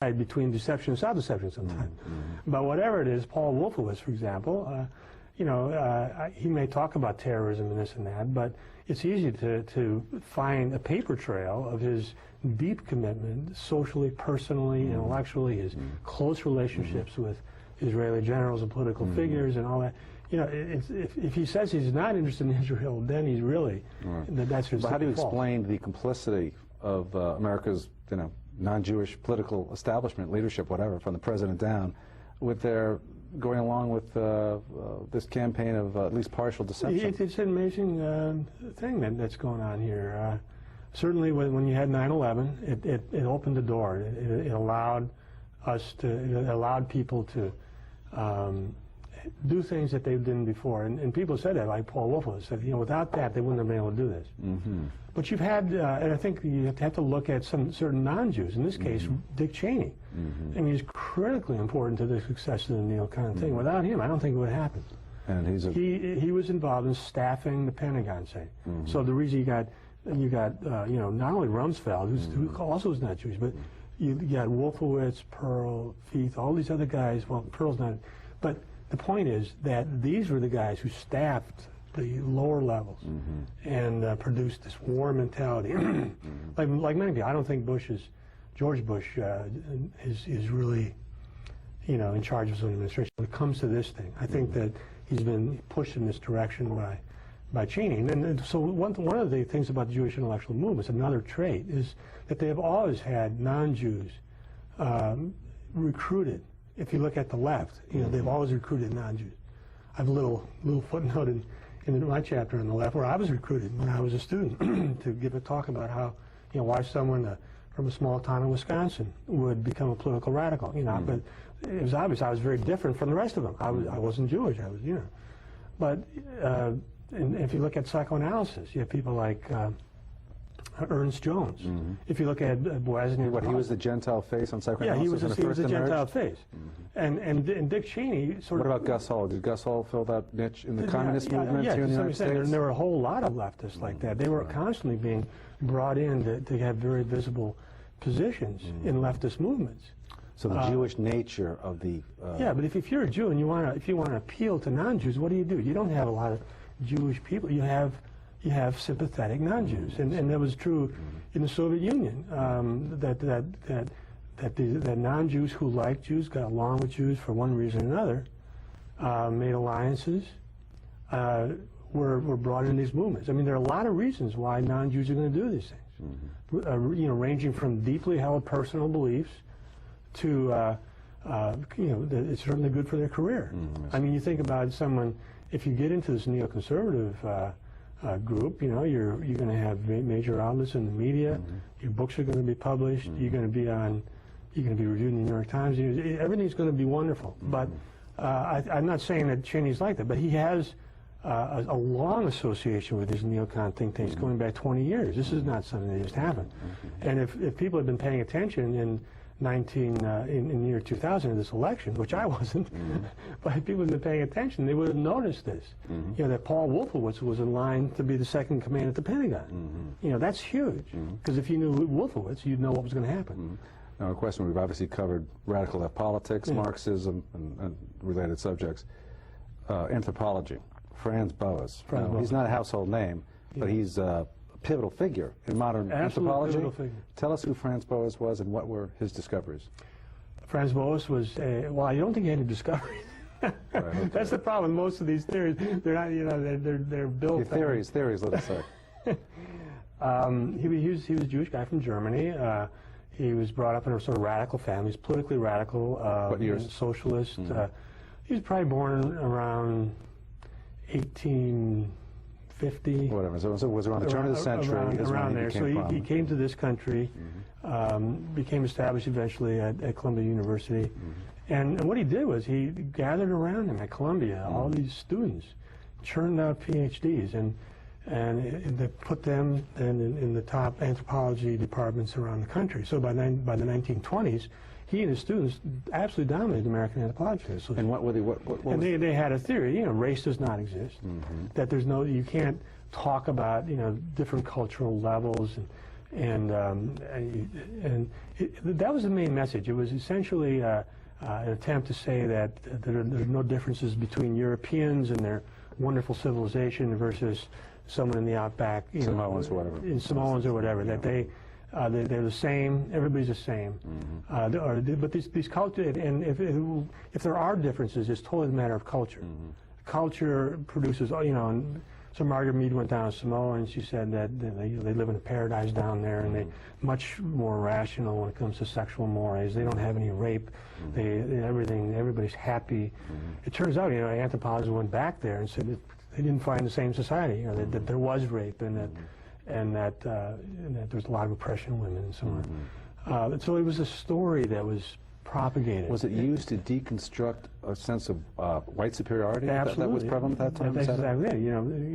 between deception and self-deception sometimes. But whatever it is, Paul Wolfowitz, for example, you know, he may talk about terrorism and this and that, but it's easy to find a paper trail of his deep commitment, socially, personally, intellectually, his close relationships with Israeli generals and political figures and all that. You know, if he says he's not interested in Israel, then he's really, that's his But how do you fault. explain the complicity of America's, you know, non-Jewish political establishment, leadership, whatever, from the president down, with their going along with this campaign of at least partial deception? It's an amazing thing that's going on here. Certainly when you had 9/11, it opened the door. It allowed us to, it allowed people to do things that they didn't before. And people said that, like Paul Wolfowitz said, you know, without that, they wouldn't have been able to do this. But you've had, and I think you have to look at some certain non-Jews. In this case, Dick Cheney. I mean, he's critically important to the success of the neocon thing. Without him, I don't think it would happen. And he was involved in staffing the Pentagon, say. So the reason you got you know, not only Rumsfeld, who also is not Jewish, but you got Wolfowitz, Pearl, Feith, all these other guys. Well, Pearl's not, but the point is that these were the guys who staffed the lower levels and produced this war mentality. like many people, I don't think George Bush is really, you know, in charge of his own administration. When it comes to this thing, I think that he's been pushed in this direction by Cheney. And so one of the things about the Jewish intellectual movement, another trait, is that they have always had non-Jews recruited. If you look at the left, you know, they've always recruited non-Jews. I have a little footnote in my chapter on the left where I was recruited when I was a student to give a talk about how, you know, why someone from a small town in Wisconsin would become a political radical. You know, but it was obvious I was very different from the rest of them. I wasn't Jewish. I was, you know, but and if you look at psychoanalysis, you have people like Ernst Jones. If you look at Boasny, he was the Gentile face on psychoanalysis. Yeah, he was the Gentile face. And Dick Cheney sort of. What about of. Gus Hall? Did Gus Hall fill that niche in the communist movement here in the United States? And there were a whole lot of leftists like that. They were constantly being brought in to have very visible positions in leftist movements. So the Jewish nature of the. Yeah, but if you're a Jew and you want to appeal to non-Jews, what do? You don't have a lot of Jewish people. You have sympathetic non-Jews, and that was true in the Soviet Union. That non-Jews who liked Jews, got along with Jews for one reason or another, made alliances, were brought in these movements. I mean, there are a lot of reasons why non-Jews are going to do these things. You know, ranging from deeply held personal beliefs to you know, it's certainly good for their career. I mean, you think about someone. If you get into this neoconservative group, you know, you're going to have major outlets in the media. Your books are going to be published. You're going to be reviewed in the New York Times. Everything's going to be wonderful. But I'm not saying that Cheney's like that, but he has a long association with these neocon think tanks going back 20 years. This is not something that just happened. And if people had been paying attention in the year 2000 in this election, which I wasn't, but if people had been paying attention, they would have noticed this. You know, that Paul Wolfowitz was in line to be the second in command at the Pentagon. You know, that's huge, because if you knew Wolfowitz, you'd know what was going to happen. Now, a question, we've obviously covered radical left politics, Marxism, and related subjects. Anthropology, Franz Boas. He's not a household name, but he's a pivotal figure in modern anthropology. Tell us who Franz Boas was and what were his discoveries. Franz Boas was well, I don't think he had any discoveries. That's the problem. Most of these theories, they're not, you know, they're built. Theories, let us say. He was a Jewish guy from Germany. He was brought up in a sort of radical family. He's politically radical. What years? Socialist. He was probably born around 1850. Whatever. So it was around the turn of the century. Around there. So he came to this country, became established eventually at Columbia University. And what he did was he gathered around him at Columbia all these students, churned out PhDs, and they put them in the top anthropology departments around the country. So by the 1920s, he and his students absolutely dominated American anthropology. And what were they? They had a theory. You know, race does not exist. That you can't talk about, you know, different cultural levels That was the main message. It was essentially an attempt to say that there are no differences between Europeans and their wonderful civilization versus someone in the outback, Samoans or whatever. In Samoans or whatever, that they're the same. Everybody's the same. But these cultures, and if there are differences, it's totally a matter of culture. Culture produces, so Margaret Mead went down to Samoa, and she said that they live in a paradise down there, and they're much more rational when it comes to sexual mores. They don't have any rape. Everybody's happy. It turns out, anthropologists went back there and said that they didn't find the same society, that there was rape, and that there's a lot of oppression of women and so on. So it was a story that was propagated. Was it used to deconstruct a sense of white superiority? Absolutely. That was prevalent at that time? That's exactly it.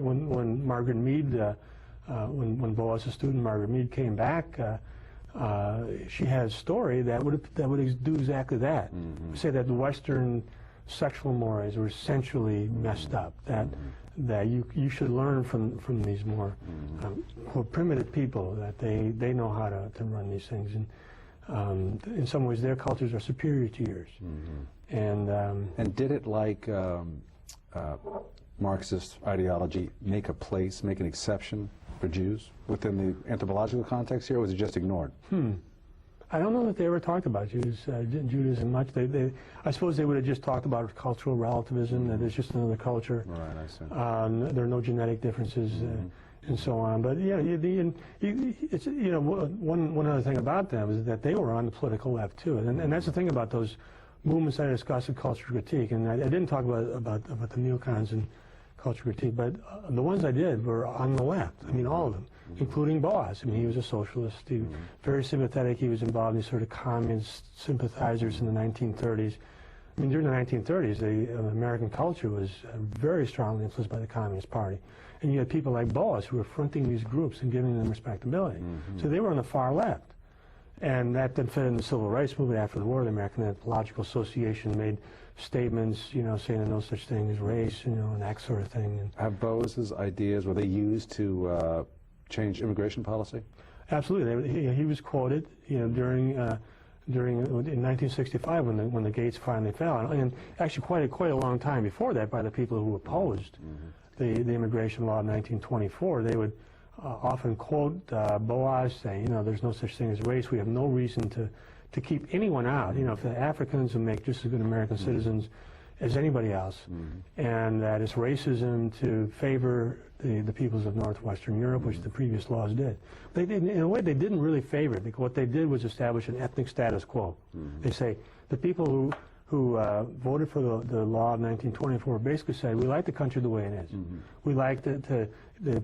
When Margaret Mead, when Bo as a student, Margaret Mead came back, she had a story that would do exactly that. Say that the Western sexual mores were essentially messed up. That you should learn from these more primitive people, that they know how to run these things, and in some ways their cultures are superior to yours. And did it, like Marxist ideology, make an exception for Jews within the anthropological context here, or was it just ignored? I don't know that they ever talked about Judaism much. I suppose they would have just talked about cultural relativism, that it's just another culture. Right, I see. There are no genetic differences and so on. But yeah, it's one other thing about them is that they were on the political left too, and that's the thing about those movements I discussed in culture critique. And I didn't talk about the neocons and culture critique, but the ones I did were on the left. I mean, all of them, including Boas. I mean, he was a socialist. He was very sympathetic. He was involved in these sort of communist sympathizers in the 1930s. I mean, during the 1930s, the American culture was very strongly influenced by the Communist Party. And you had people like Boas who were fronting these groups and giving them respectability. So they were on the far left. And that then fed in the Civil Rights Movement after the war. The American Anthropological Association made statements, saying there's no such thing as race, and that sort of thing. And have Boas's ideas, were they used to change immigration policy? Absolutely. He was quoted, during in 1965 when the gates finally fell, and actually quite a long time before that by the people who opposed the immigration law of 1924. They would often quote Boas saying, there's no such thing as race. We have no reason to keep anyone out. If the Africans will make just as good American citizens as anybody else, and that it's racism to favor the peoples of northwestern Europe, which the previous laws did. They didn't, in a way, they didn't really favor it, because what they did was establish an ethnic status quo. They say the people who voted for the law of 1924 basically said, we like the country the way it is. We like the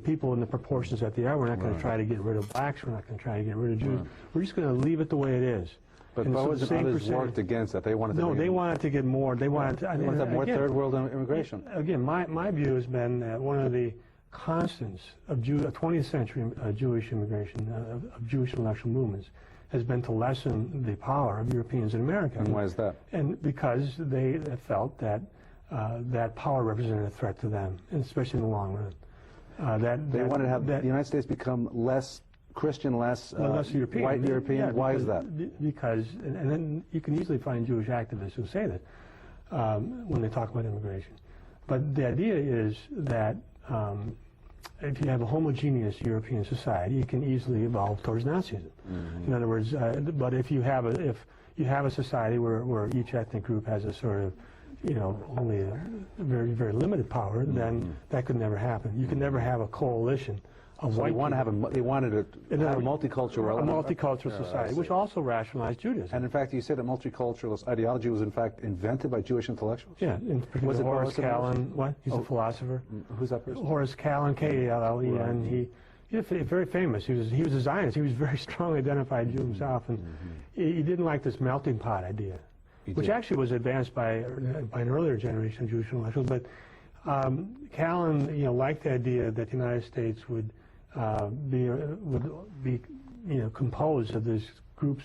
people in the proportions that they are. We're not going to try to get rid of blacks. We're not going to try to get rid of Jews. We're just going to leave it the way it is. But Boas and others worked against that. They wanted to they wanted to get more. They wanted to have more third world immigration. Again, my view has been that one of the constants of 20th century Jewish immigration, of Jewish intellectual movements, has been to lessen the power of Europeans in America. And why is that? And because they felt that that power represented a threat to them, and especially in the long run. They wanted to have the United States become less Christian, less European. White European. Yeah, why is that? Because, and then you can easily find Jewish activists who say that when they talk about immigration. But the idea is that if you have a homogeneous European society, you can easily evolve towards Nazism. In other words, but if you have a society where each ethnic group has a sort of only a very, very limited power, then that could never happen. You can never have a coalition of white people. They wanted to have a multicultural society, which also rationalized Judaism. And in fact, you said that multiculturalist ideology was in fact invented by Jewish intellectuals? Yeah, in particular, was it Horace Kallen? What? He's a philosopher. Who's that person? Horace Kallen, K-A-L-L-E-N. He's very famous. He was a Zionist. He was very strongly identified Jew himself, and he didn't like this melting pot idea, which actually was advanced by an earlier generation of Jewish intellectuals. But Kallen, liked the idea that the United States would be composed of these groups,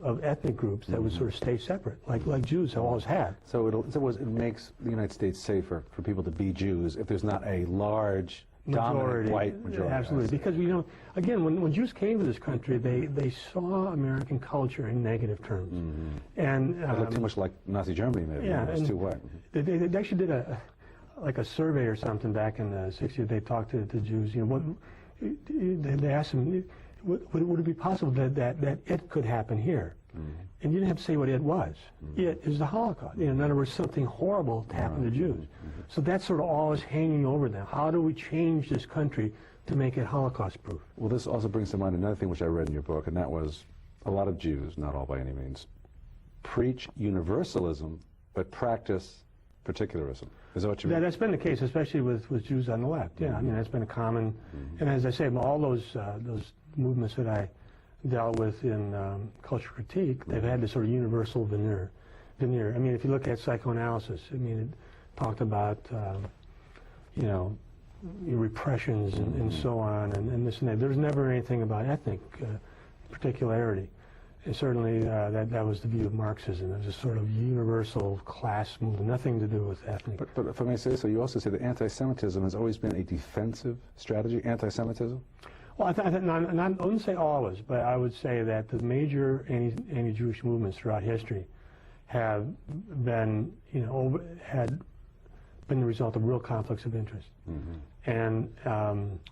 of ethnic groups that would sort of stay separate, like Jews have always had. So it makes the United States safer for people to be Jews if there's not a large dominant white majority. Absolutely, because again, when Jews came to this country, they saw American culture in negative terms, and it looked too much like Nazi Germany. Maybe it was too white. They actually did a survey or something back in the '60s. They talked to Jews. They asked them, would it be possible that it could happen here? And you didn't have to say what it was. It is the Holocaust. In other words, something horrible happened to Jews. So that's sort of always hanging over them. How do we change this country to make it Holocaust-proof? Well, this also brings to mind another thing which I read in your book, and that was a lot of Jews, not all by any means, preach universalism but practice particularism. Is that what you mean? That's been the case, especially with Jews on the left. Yeah, I mean, that's been a common, and as I say, all those movements that I dealt with in culture critique, they've had this sort of universal veneer. I mean, if you look at psychoanalysis, I mean, it talked about, repressions and so on, and this and that. There's never anything about ethnic particularity. And certainly that was the view of Marxism. It was a sort of universal class movement, nothing to do with ethnic. But if I may say so, you also say that anti-Semitism has always been a defensive strategy, anti-Semitism? Well, I wouldn't say always, but I would say that the major anti-Jewish movements throughout history have been, had been the result of real conflicts of interest. And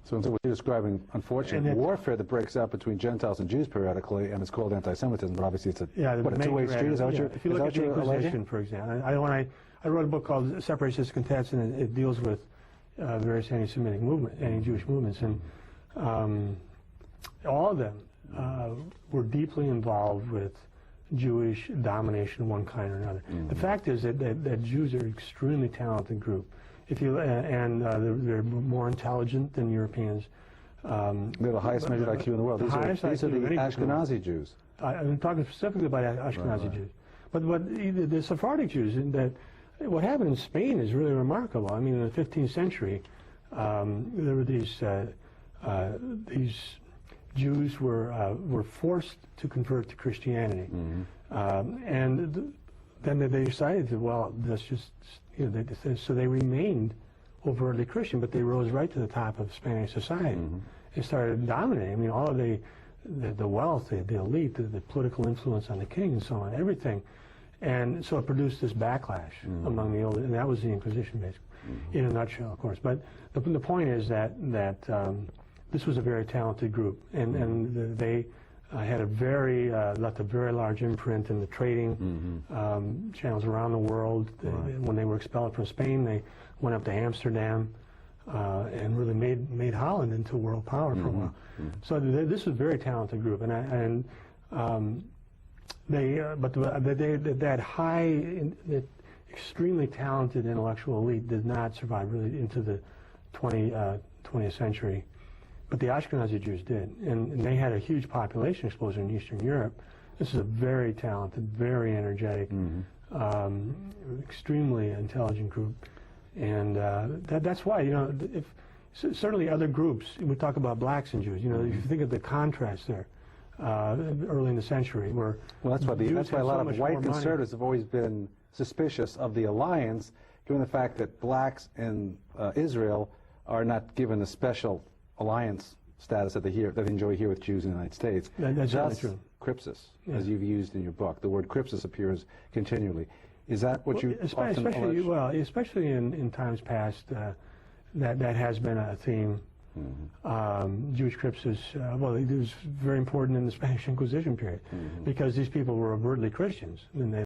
so you're describing, unfortunately, warfare that breaks out between Gentiles and Jews periodically, and it's called anti-Semitism, but obviously it's a two-way street. Is that what if you look at the Inquisition, for example, I wrote a book called Separationist Contents, and it deals with various anti-Semitic anti-Jewish movements, and all of them were deeply involved with Jewish domination of one kind or another. The fact is that Jews are an extremely talented group. They're more intelligent than Europeans. They're the highest measured IQ in the world. These are the Ashkenazi Jews. I'm talking specifically about Ashkenazi Jews. But the Sephardic Jews, what happened in Spain is really remarkable. I mean, in the 15th century, there were these Jews were forced to convert to Christianity, and then they decided to, let's just, so they remained overtly Christian, but they rose right to the top of Spanish society and started dominating. I mean, all of the wealth, the elite, the political influence on the king, and so on, everything, and so it produced this backlash among the old, and that was the Inquisition, basically, in a nutshell, of course. But the point is that this was a very talented group, and they had left a very large imprint in the trading channels around the world. When they were expelled from Spain, they went up to Amsterdam and really made Holland into a world power for a while. So this was a very talented group, that extremely talented intellectual elite did not survive really into the 20th century. But the Ashkenazi Jews did, and they had a huge population explosion in Eastern Europe. This is a very talented, very energetic, extremely intelligent group, and that's why, certainly other groups, we talk about blacks and Jews, if you think of the contrast there, early in the century, where that's why a lot of white conservatives have always been suspicious of the alliance, given the fact that blacks in Israel are not given the special alliance status that they enjoy here with Jews in the United States. That's certainly true. Crypsis, as you've used in your book. The word crypsis appears continually. Is that what you often allege? Well, especially in times past, that has been a theme. Jewish crypsis, it was very important in the Spanish Inquisition period, because these people were overtly Christians, and they